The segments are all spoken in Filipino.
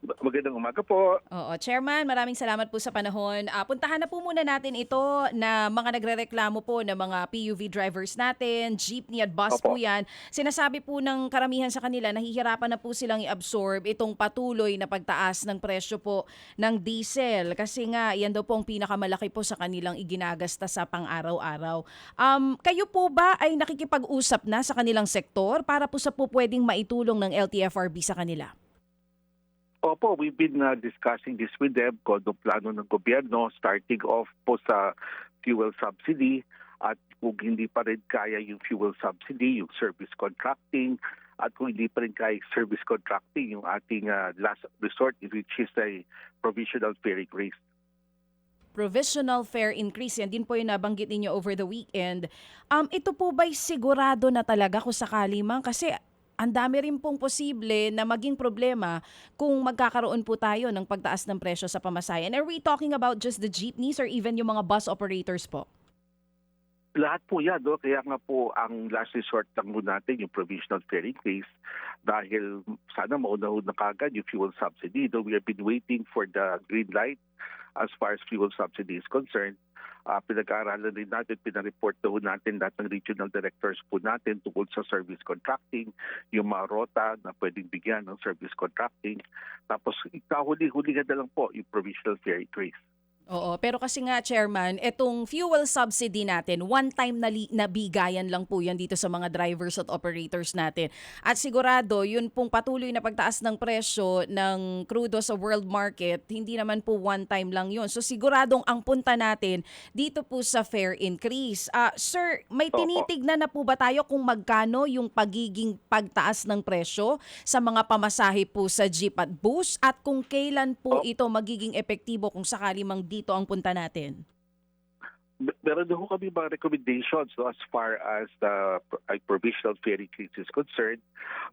Magandang umaga po. Oo, Chairman, maraming salamat po sa panahon. Puntahan na po muna natin ito na mga nagrereklamo po ng mga PUV drivers natin, jeepney at bus po Opo. yan. Sinasabi po ng karamihan sa kanila, nahihirapan na po silang i-absorb itong patuloy na pagtaas ng presyo po ng diesel. Kasi nga, yan daw po ang pinakamalaki po sa kanilang iginagasta sa pang-araw-araw. Kayo po ba ay nakikipag-usap na sa kanilang sektor para po sa po pwedeng maitulong ng LTFRB sa kanila? Opo, we've been discussing this with them kung ano plano ng gobyerno starting off po sa fuel subsidy at kung hindi pa rin kaya yung fuel subsidy, yung service contracting at kung hindi pa rin kaya yung service contracting, yung ating last resort which is a provisional fare increase. Provisional fare increase. Yan din po yung nabanggit ninyo over the weekend. Ito po ba'y sigurado na talaga kung sakali man? Kasi ang dami rin pong posible na maging problema kung magkakaroon po tayo ng pagtaas ng presyo sa pamasahe. And are we talking about just the jeepneys or even yung mga bus operators po? Lahat po yan, no? Kaya nga po ang last resort lang po natin yung provisional fare increase dahil sana maunahon na kagad yung fuel subsidy. Though we have been waiting for the green light as far as fuel subsidy is concerned. Pinag-aaralan din natin, pinareport daw natin lahat ng regional directors po natin tungkol sa service contracting, yung mga rota na pwedeng bigyan ng service contracting. Tapos ikahuli-huli na lang po yung provisional fare increase. Oo, pero kasi nga Chairman, etong fuel subsidy natin, one time na bigayan lang po yan dito sa mga drivers at operators natin. At sigurado, yun pong patuloy na pagtaas ng presyo ng crudo sa world market, hindi naman po one time lang yun. So siguradong ang punta natin dito po sa fare increase. Sir, may Opo. tinitignan na po ba tayo kung magkano yung pagiging pagtaas ng presyo sa mga pamasahe po sa jeep at bus at kung kailan po ito magiging epektibo kung sakali mang dito ang punta natin? Meron na ho kami mga recommendations, no, as far as the provisional fare increase is concerned.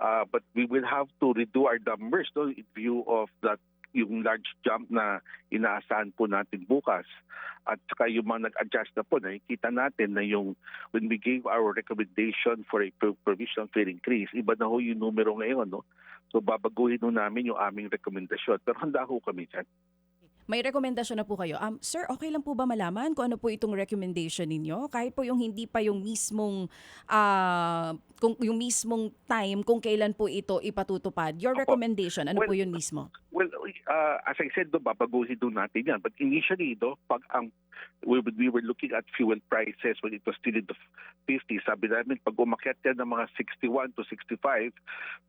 But we will have to redo our numbers, no, in view of that yung large jump na inaasahan po natin bukas. At saka yung mga nag-adjust na po, nakikita natin na yung when we gave our recommendation for a provisional fare increase, iba na ho yung numero ngayon. No? So babaguhin ho namin yung aming rekomendasyon. Pero handa ho kami dyan. May rekomendasyon na po kayo. Sir, okay lang po ba malaman kung ano po itong recommendation ninyo? Kahit po yung hindi pa yung mismong kung yung mismong time kung kailan po ito ipatutupad. Your Opo. recommendation, ano po Well, yun mismo? Well, as I said, babaguhin doon natin yan. But initially, pag we were looking at fuel prices when it was still in the 50s, sabi namin, pag umakyat yan ng mga 61 to 65,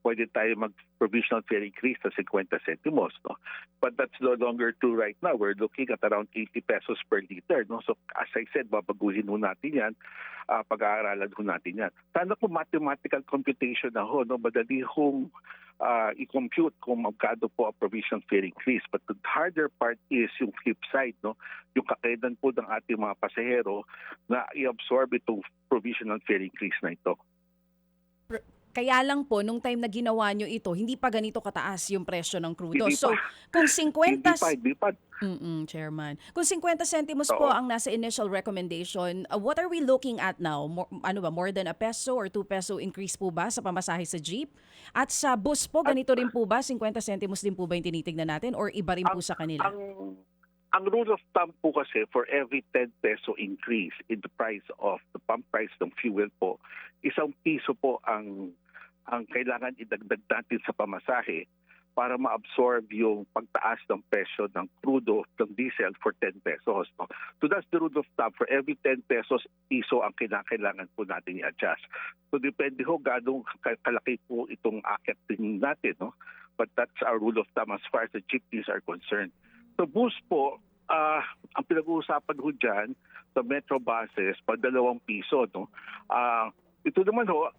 pwede tayo mag-provisional fare increase na 50 centimos. No? But that's no longer true right now. We're looking at around 80 pesos per liter. No? So as I said, babaguhin ho natin yan. Pag-aaralan ho natin yan. Sana kung mathematical computation na ho, no? Madali hong i-compute kung magkano po ang provisional fare increase. But the harder part is yung flip side, no? Yung kakayanan po ng ating mga pasahero na i-absorb itong provisional fare increase na ito. Kaya lang po, nung time na ginawa nyo ito, hindi pa ganito kataas yung presyo ng crudo. Hindi So, pa, kung 50... hindi pa. Chairman. Kung 50 centimos po Oo. ang nasa initial recommendation, what are we looking at now? More than a peso or 2 peso increase po ba sa pamasahe sa jeep? At sa bus po, At ganito rin po ba? 50 centimos din po ba yung tinitignan natin or iba rin po sa kanila? ang rule of thumb po kasi for every 10 peso increase in the price of the pump price ng fuel po, 1 piso po ang kailangan idagdag natin sa pamasahe para ma-absorb yung pagtaas ng presyo ng crudo, ng diesel for 10 pesos. No? So that's the rule of thumb. For every 10 pesos, piso ang kailangan po natin i-adjust. So depende ho ganong kalaki po itong akit din natin. No? But that's our rule of thumb as far as the jeepneys are concerned. So bus po, ang pinag-uusapan ho dyan sa metro buses, pag 2 piso. No? Ito naman ho,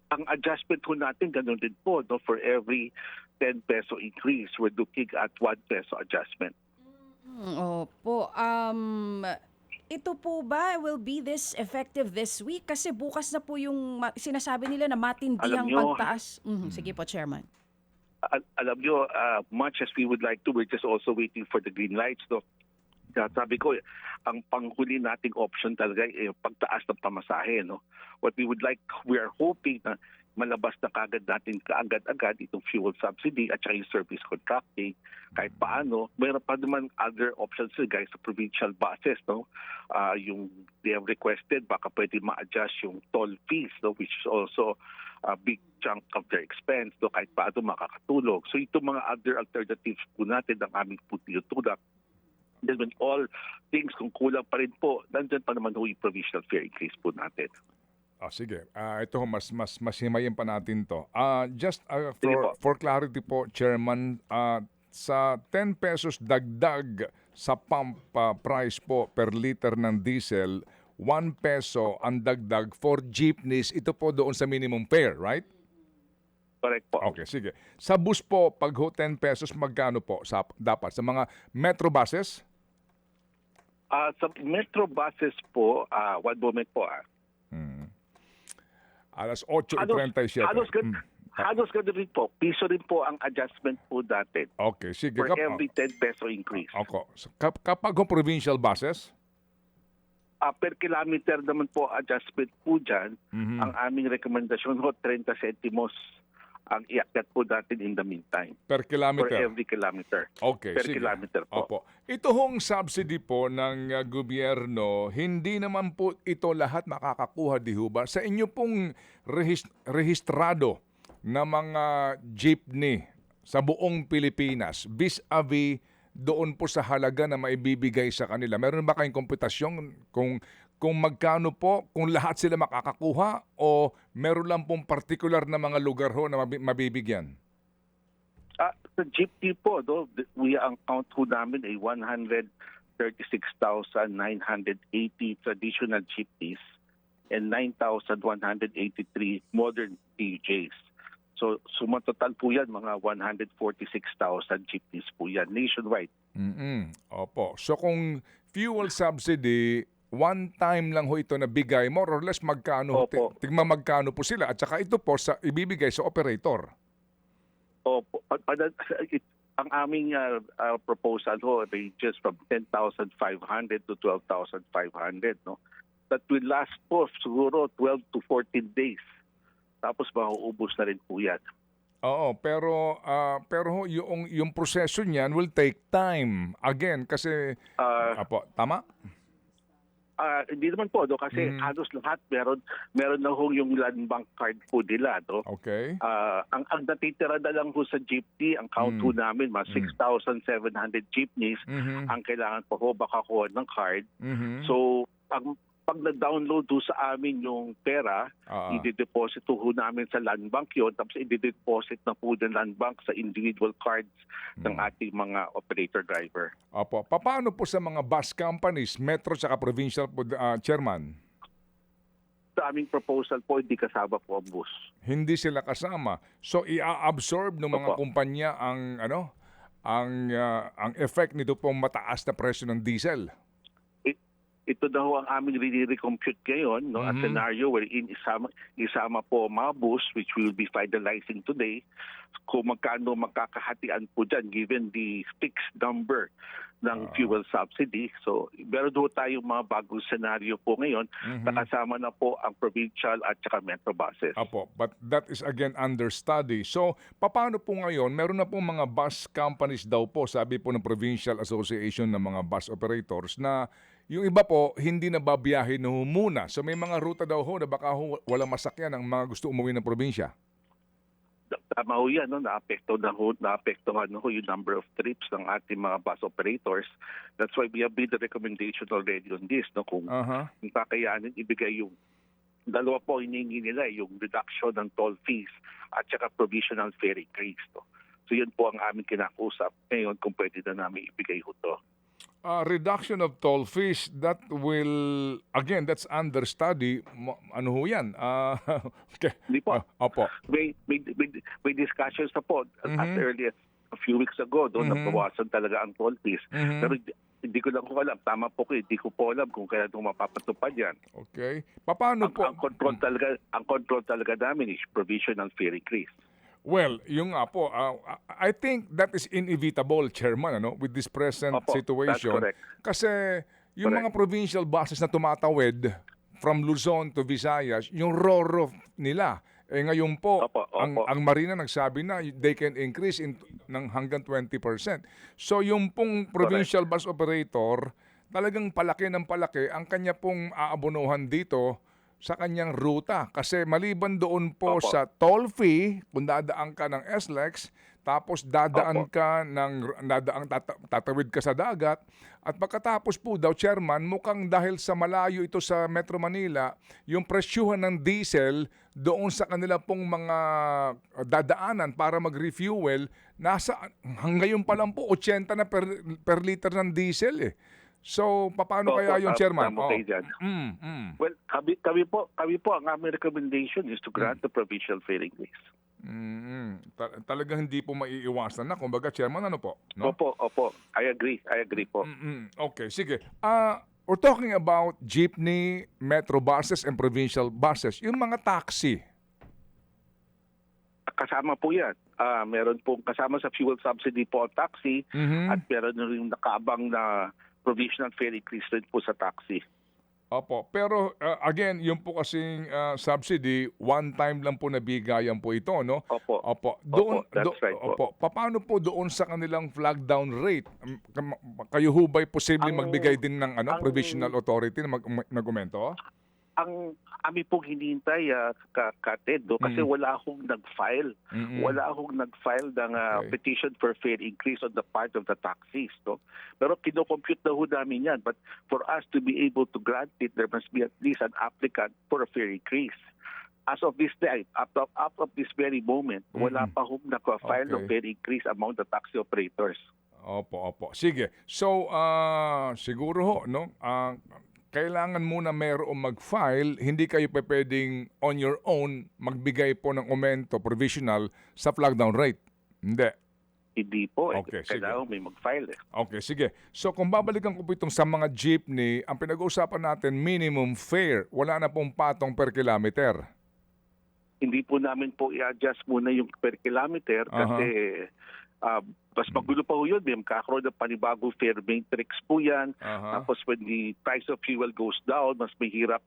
ang adjustment ho natin, ganun din po. No? For every 10 peso increase, we're looking at 1 peso adjustment. Opo. Ito po ba will be this effective this week? Kasi bukas na po yung sinasabi nila na Alam matindihang nyo, pagtaas. Sige po, Chairman. alam nyo, much as we would like to, we're just also waiting for the green lights. No? Kaya sabi ko, ang panghuli nating option talaga ay pagtaas ng pamasahe. No? What we would like, we are hoping na malabas na kagad natin kaagad-agad itong fuel subsidy at saka yung service contracting. Kahit paano, mayroon pa naman other options guys sa provincial buses, no? Yung they have requested, baka pwede ma-adjust yung toll fees, no? Which is also a big chunk of their expense, no? Kahit paano makakatulog. So itong mga other alternatives po natin ang aming po tinutulak. Then when all things, kung kulang pa rin po, nandyan pa naman yung provisional fare increase po natin. Sige. Ito mas himayin pa natin to. Just Sige po. for clarity po, Chairman, sa 10 pesos dagdag sa pump price po per liter ng diesel, 1 peso ang dagdag for jeepneys. Ito po doon sa minimum fare, right? Correct po. Okay, sige. Sa bus po, pag 10 pesos, magkano po dapat? Sa mga metro buses? Sa metro buses po, one moment po. Alas 8:37. Halos ganun rin po. Piso rin po ang adjustment po natin Okay, sige. for every 10 peso increase. So, kapag provincial buses? Per kilometer naman po adjustment po dyan. Ang aming rekomendasyon ho, 30 centimos ang iakyat po natin in the meantime. Per kilometer? For every kilometer. Okay, Per sige. kilometer po. Opo. Ito hong subsidy po ng gobyerno, hindi naman po ito lahat makakakuha, di ho ba? Sa inyo pong rehistrado na mga jeepney sa buong Pilipinas, vis-a-vis doon po sa halaga na maibibigay sa kanila. Meron ba kayong komputasyon kung magkano po, kung lahat sila makakakuha o meron lang pong particular na mga lugar ho na mabibigyan? Sa jeepney po, no, ang count ho namin ay 136,980 traditional jeepneys and 9,183 modern PUJs. So sumatotal po yan, mga 146,000 jeepneys po yan, nationwide. Opo. So kung fuel subsidy, one time lang ho ito na bigay, more or less magkano? Opo. Tigma magkano po sila? At saka ito po ibibigay sa operator. Opo. Ang aming proposal ho ranges from 10,500 to 12,500. No? That will last po siguro 12 to 14 days. Tapos mauubos na rin po yan. Oo, pero ho, yung proseso niyan will take time. Again, kasi, tama? Hindi naman po, no? Kasi halos lahat meron na ho yung land bank card po nila. No? Okay. Ang natitira na lang ho sa jeepney, ang count ho namin, mga 6,700 jeepneys, ang kailangan po ho makakuha ng card. So, pag na-download ho sa amin yung pera, i-deposit ho namin sa land bank yun, tapos i-deposit na po ng land bank sa individual cards ng ating mga operator driver. Opo. Paano po sa mga bus companies, metro at provincial po, Chairman? Sa aming proposal po, hindi kasama po ang bus. Hindi sila kasama. So i-absorb ng mga kumpanya ang ang effect nito pong mataas na presyo ng diesel. Ito na ho ang aming recompute ngayon, no? A scenario wherein isama po mga bus, which we will be finalizing today, kung magkano magkakahatian po dyan given the fixed number ng fuel subsidy. So, meron ho tayong mga bagong scenario po ngayon na kasama na po ang provincial at saka metro buses. Apo, but that is again under study. So, paano po ngayon? Meron na po mga bus companies daw po, sabi po ng Provincial Association ng mga bus operators, na yung iba po, hindi na babiyahe na muna. So may mga ruta daw ho na baka walang masakyan ang mga gusto umuwi ng probinsya. Tama ho yan, no? Naapektuhan ho yung number of trips ng ating mga bus operators. That's why we have made the recommendation already on this. No? Kung kakayanin, ibigay yung dalawa po hinihingi nila, yung reduction ng toll fees at saka provisional fare increase. No? So yun po ang aming kinakusap ngayon kung pwede na namin ibigay ho to. Reduction of toll fees, that will, again, that's under study. Ano ho yan? Okay. Hindi po. Opo. May discussions na po as early as a few weeks ago doon nabawasan talaga ang toll fees. Pero hindi ko lang po alam. Tama po ko, hindi ko po alam kung kailan ito mapapatupad yan. Okay. Paano po? Ang control talaga namin is provisional fare increase. Well, yung nga po, I think that is inevitable, Chairman, with this present situation. That's correct. Kasi yung mga provincial buses na tumatawid from Luzon to Visayas, yung RoRo nila, Eh ngayon po, Opo, opo. ang Marina nagsabi na they can increase ng hanggang 20%. So yung pong provincial bus operator, talagang palaki ng palaki ang kanya pong aabonohan dito sa kanyang ruta. Kasi maliban doon po Opo. sa toll fee, kung dadaan ka ng SLEX, tapos dadaan Opo. ka tatawid ka sa dagat, at pagkatapos po daw, Chairman, mukhang dahil sa malayo ito sa Metro Manila, yung presyuhan ng diesel doon sa kanila pong mga dadaanan para mag-refuel, hanggang pa lang po 80 na per liter ng diesel eh. So, paano Opo, kaya yung Chairman? tama kayo dyan. Well, kami po, ang aming recommendation is to grant the provincial fare increase. Talagang hindi po maiiwasan na. Kumbaga, Chairman, ano po? No? Opo. I agree po. Okay, sige. We're talking about jeepney, metro buses, and provincial buses. Yung mga taxi. Kasama po yan. Meron pong kasama sa fuel subsidy po ang taxi at meron rin nakaabang na provisional fare increase rin po sa taxi. Opo. Pero again, yung po kasing subsidy, one time lang po nabigayan po ito, no? Opo. Doon, That's right po. Paano po doon sa kanilang flag down rate? Kayo ho ba'y posibleng magbigay din ng provisional authority na mag-umento? Ang ami pong hinihintay, Kated, kasi wala akong nag-file. Wala akong nag-file ng petition for fare increase on the part of the taxis. No? Pero kinocompute na ho namin yan. But for us to be able to grant it, there must be at least an applicant for a fare increase. As of this day, up of this very moment, wala pa hong naka-file ng fare increase among the taxi operators. Opo. Sige. So, siguro ho, no? Kailangan muna mayroong mag-file, hindi kayo pwedeng on your own magbigay po ng aumento provisional sa flag down rate. Hindi. Hindi po. Okay, sige. Kailangan may mag-file. Okay, sige. So kung babalikan ko po itong sa mga jeepney, ang pinag-uusapan natin minimum fare, wala na pong patong per kilometer. Hindi po namin po i-adjust muna yung per kilometer kasi mas magulo pa po yun. May magkakaroon ng panibagong fare matrix po yan. Tapos when the price of fuel goes down, mas mahirap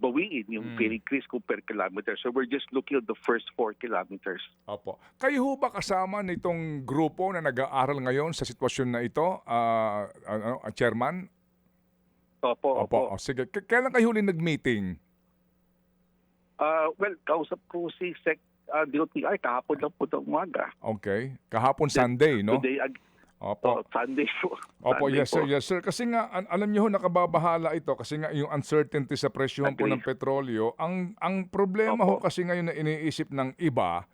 bawiin yung fare increase kung per kilometer. So we're just looking at the first 4 kilometers. Opo. Kayo ho ba kasama nitong grupo na nag-aaral ngayon sa sitwasyon na ito, Chairman? Opo. O, sige. Kailan kayo huli nag-meeting? Well, kausap ko si Sec DOTI kahapon lang po ng umaga. Okay. Kahapon Sunday, no? Today, Opo. Sunday po. Opo, Sunday yes sir, po. yes sir. Kasi nga, alam niyo ho, nakababahala ito kasi nga yung uncertainty sa presyohan po ng petrolyo. Ang problema ho kasi ngayon na iniisip ng iba,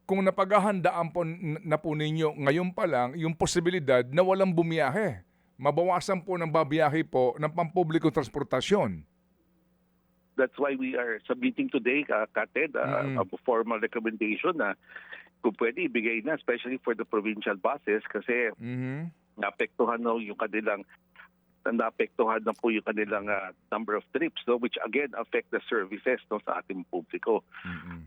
kung napaghahandaan po na po ninyo ngayon pa lang, yung posibilidad na walang bumiyahe. Mabawasan po ng babiyahe po ng pampublikong transportasyon. That's why we are submitting today, Kated, a formal recommendation na kung pwede ibigay na, especially for the provincial buses kasi naapektuhan na po yung kanilang number of trips, no, which again affect the services, no, sa ating publiko.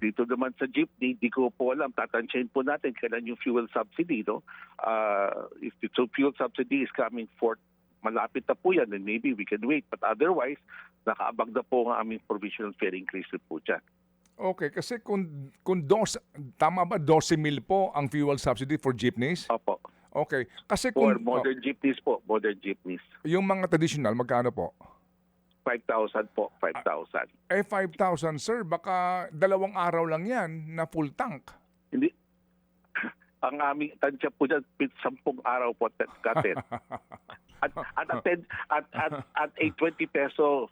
Dito naman sa jeepney, di ko po alam, tatansyahin po natin kailan yung fuel subsidy. No? If the fuel subsidy is coming forth, malapit na po yan, then maybe we can wait. But otherwise, nakaabag na po ang aming provisional fare increase po dyan. Okay, kasi tama ba 12,000 po ang fuel subsidy for jeepneys? Opo. Okay, kasi For modern jeepneys po, modern jeepneys. Yung mga traditional, magkano po? 5,000 po, 5,000. 5,000 sir, baka 2 araw lang yan na full tank. Hindi. Ang aming tansya po dyan, 10 araw po, Kated. At a 20 peso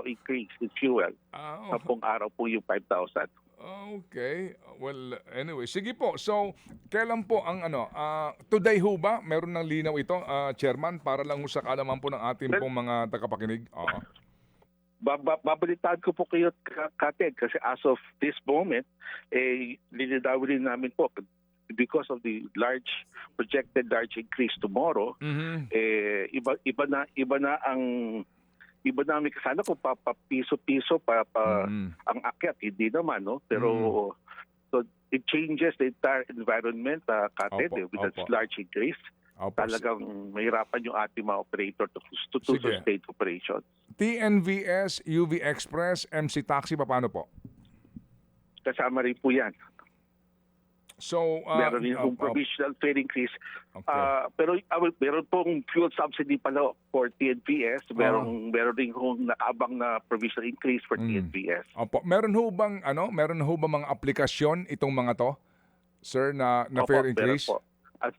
increase in fuel. 10 araw po yung 5,000. Okay. Well, anyway, sige po. So, kailan po ang today ho ba? Meron ng linaw ito, Chairman, para lang sa kaalaman po ng ating pong mga tagapakinig. Babalitaan ko po kayo, Kated, kasi as of this moment, linidawin namin po because of the projected large increase tomorrow, iba na ang sana kung piso-piso ang akyat, hindi naman, no? Pero so it changes the entire environment, Kated, with that large increase. Talagang mahirapan yung ating mga operator to sustain operations. TNVS, UV Express, MC Taxi, paano po? kasama rin po yan. So, Meron din pong provisional fare increase. okay. Pero meron pong fuel subsidy pala for TNVS. Meron din kong nakaabang na provisional increase for TNVS. Opo, meron ho bang mga aplikasyon itong mga to? Sir, na Opo, fare meron increase? po. At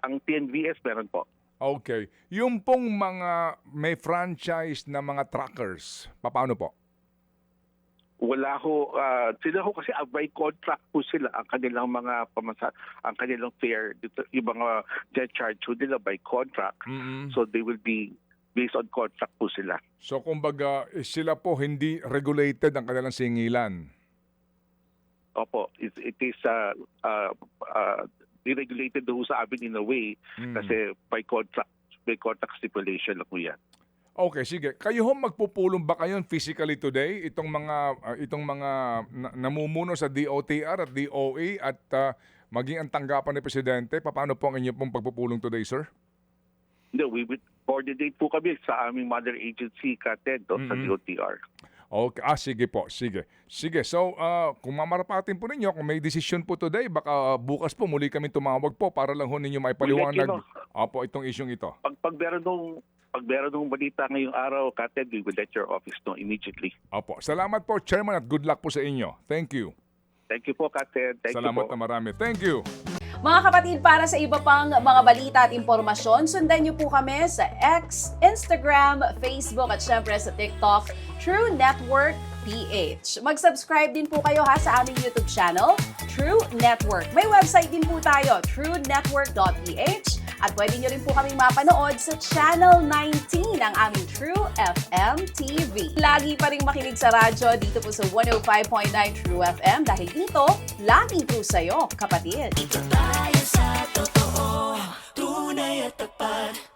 ang TNVS meron po. Okay. Yung pong mga may franchise na mga truckers, paano po? Wala ho, sila ho kasi by contract po sila ang kanilang mga ang kanilang fare, yung mga jet charge ho nila by contract. So they will be based on contract po sila. So kumbaga, sila po hindi regulated ang kanilang singilan. Opo, it is deregulated ho sa amin in a way kasi by contract stipulation lang po yan. Okay, sige. Kayo ho magpupulong ba kayo physically today itong mga namumuno sa DOTR at DOE at maging ang tanggapan ni Presidente? Paano po ang inyong pong pagpupulong today, sir? No, we would coordinate po kami sa aming mother agency, CATED, sa DOTR. Okay. Sige po. Sige. So, kung mamarapatin po ninyo, kung may decision po today, baka bukas po muli kami tumawag po para lang ho ninyo maipaliwanag itong isyong ito. Pag meron nung balita ngayong araw, Kated, we will let your office know immediately. Opo. Salamat po, Chairman, at good luck po sa inyo. Thank you. Thank you po, Kated. Salamat you po. na marami. Thank you. Mga kapatid, para sa iba pang mga balita at impormasyon, sundan niyo po kami sa X, Instagram, Facebook at syempre sa TikTok, True Network PH. Mag-subscribe din po kayo sa aming YouTube channel, True Network. May website din po tayo, truenetwork.ph, at pwede niyo rin po kaming mapanood sa Channel 19 ng aming True FM TV. Lagi pa rin makinig sa radyo dito po sa 105.9 True FM dahil dito, laging true sa'yo, kapatid. Dito tayo sa totoo, tunay at tapat.